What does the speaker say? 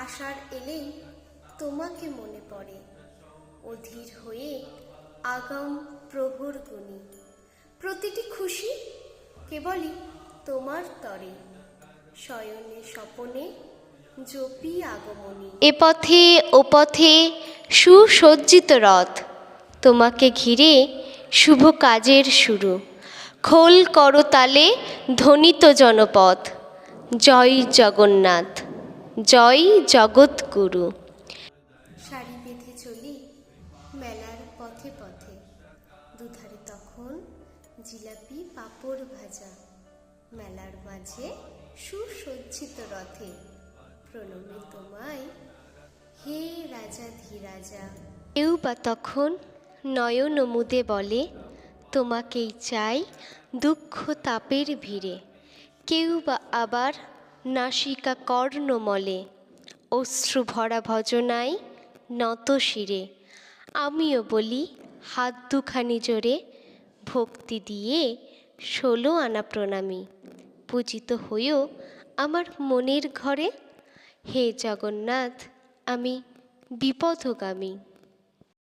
আষাঢ় এলেই তোমাকে মনে পড়ে, অধীর হয়ে আগাম প্রভুর গুণী। প্রতিটি খুশি কেবলই তোমার তরে, শয়নে স্বপনে জপি আগমনী। এ পথে ও পথে সুসজ্জিত রথ, তোমাকে ঘিরে শুভ কাজের শুরু। খোল করতালে ধ্বনিত জনপথ, জয় জগন্নাথ, জয় জগৎগুরু। শাড়ি বেঁধে চলি মেলার পথে পথে, দুধারে তখন জিলাপি পাঁপড় ভাজা। মেলার মাঝে সুসজ্জিত রথে, প্রণমে তোমায় হে রাজাধিরাজা। কেউ বা তখন নয়ন মুদে বলে, তোমাকেই চাই দুঃখ তাপের ভিড়ে। কেউ বা আবার নাসিকা কর্ণ মলে, অশ্রু ভরা ভজনায় নত শিরে। আমিও বলি হাত দুখানি জোরে, ভক্তি দিয়ে 16 আনা প্রণামী। পূজিত হয়েও আমার মনের ঘরে, হে জগন্নাথ আমি বিপথগামী।